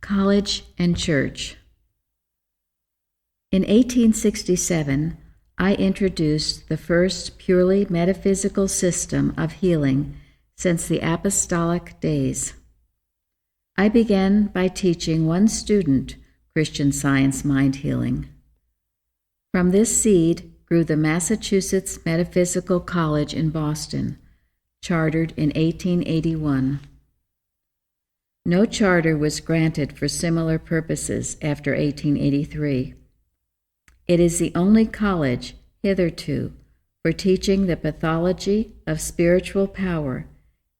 College and Church. In 1867, I introduced the first purely metaphysical system of healing since the apostolic days. I began by teaching one student Christian Science mind healing. From this seed grew the Massachusetts Metaphysical College in Boston, chartered in 1881. No charter was granted for similar purposes after 1883. It is the only college hitherto for teaching the pathology of spiritual power,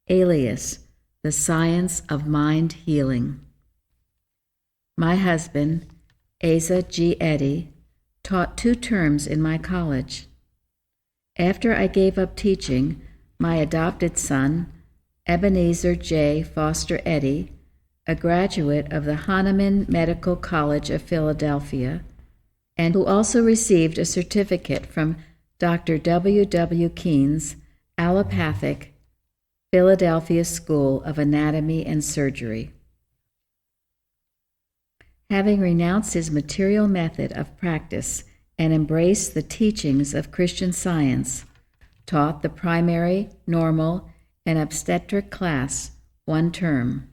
alias the science of mind healing. My husband, Asa G. Eddy, taught 2 terms in my college. After I gave up teaching, my adopted son, Ebenezer J. Foster Eddy, a graduate of the Hahnemann Medical College of Philadelphia, and who also received a certificate from Dr. W. W. Keene's Allopathic Philadelphia School of Anatomy and Surgery. Having renounced his material method of practice and embraced the teachings of Christian Science, taught the primary, normal, and obstetric class 1 term.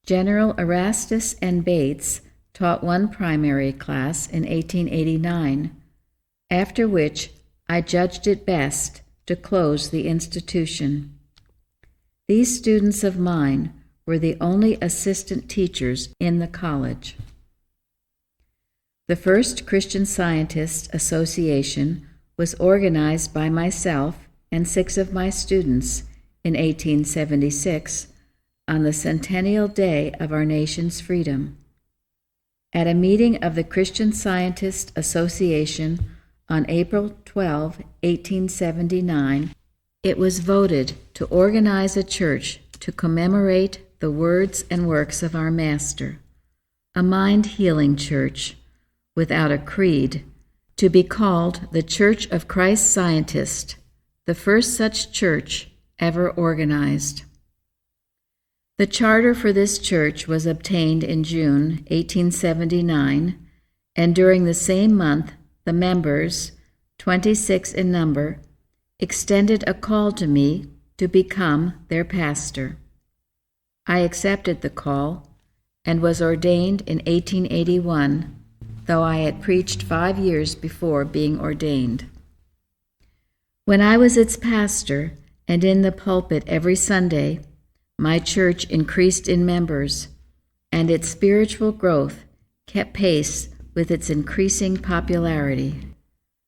General Erastus N. Bates taught 1 primary class in 1889, after which I judged it best to close the institution. These students of mine were the only assistant teachers in the college. The first Christian Scientist Association was organized by myself and 6 of my students in 1876 on the centennial day of our nation's freedom. At a meeting of the Christian Scientist Association on April 12, 1879, it was voted to organize a church to commemorate the words and works of our Master, a mind-healing church without a creed, to be called the Church of Christ Scientist, the first such church ever organized. The charter for this church was obtained in June 1879, and during the same month, the members, 26 in number, extended a call to me to become their pastor. I accepted the call and was ordained in 1881, though I had preached 5 years before being ordained. When I was its pastor and in the pulpit every Sunday, my church increased in members, and its spiritual growth kept pace with its increasing popularity.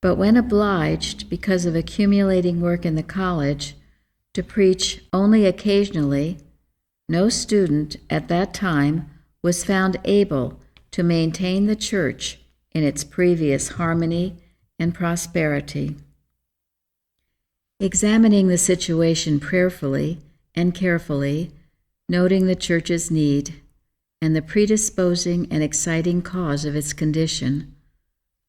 But when obliged, because of accumulating work in the college, to preach only occasionally, no student at that time was found able to maintain the church in its previous harmony and prosperity. Examining the situation prayerfully and carefully, noting the church's need and the predisposing and exciting cause of its condition,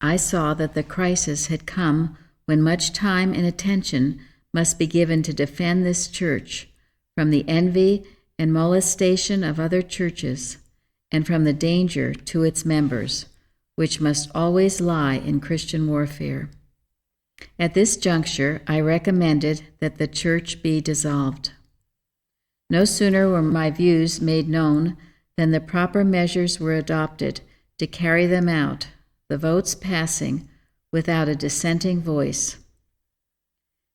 I saw that the crisis had come when much time and attention must be given to defend this church from the envy and molestation of other churches, and from the danger to its members, which must always lie in Christian warfare. At this juncture, I recommended that the church be dissolved. No sooner were my views made known than the proper measures were adopted to carry them out, the votes passing without a dissenting voice.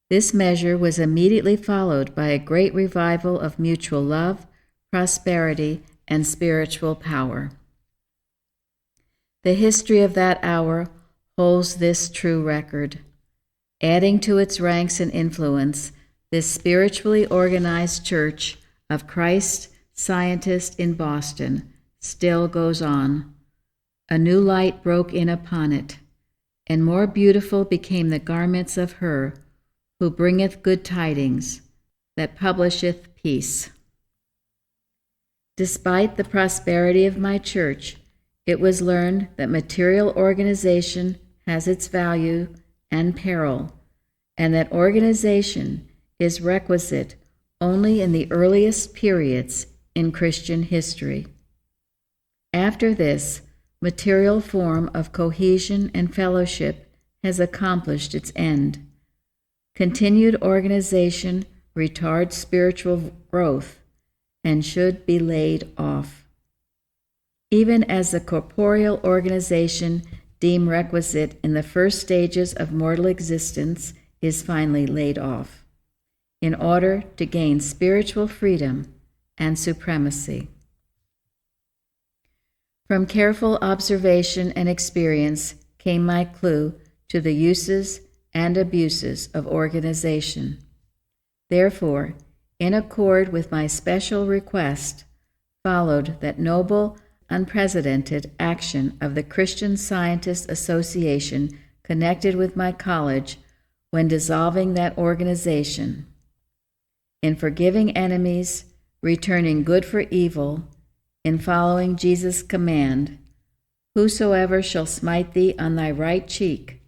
This measure was immediately followed by a great revival of mutual love, prosperity, and spiritual power. The history of that hour holds this true record. Adding to its ranks and influence, this spiritually organized church of Christ Scientist in Boston still goes on. A new light broke in upon it, and more beautiful became the garments of her who bringeth good tidings, that publisheth peace. Despite the prosperity of my church, it was learned that material organization has its value and peril, and that organization is requisite only in the earliest periods in Christian history. After this, material form of cohesion and fellowship has accomplished its end. Continued organization retards spiritual growth and should be laid off. Even as the corporeal organization deemed requisite in the first stages of mortal existence is finally laid off, in order to gain spiritual freedom and supremacy. From careful observation and experience came my clue to the uses and abuses of organization. Therefore, in accord with my special request, followed that noble, unprecedented action of the Christian Scientists Association connected with my college when dissolving that organization. In forgiving enemies, returning good for evil, in following Jesus' command, "Whosoever shall smite thee on thy right cheek,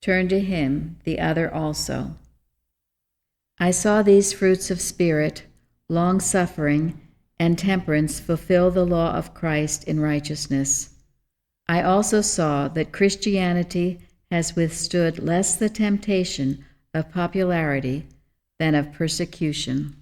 turn to him the other also." I saw these fruits of spirit, long-suffering, and temperance fulfill the law of Christ in righteousness. I also saw that Christianity has withstood less the temptation of popularity than of persecution.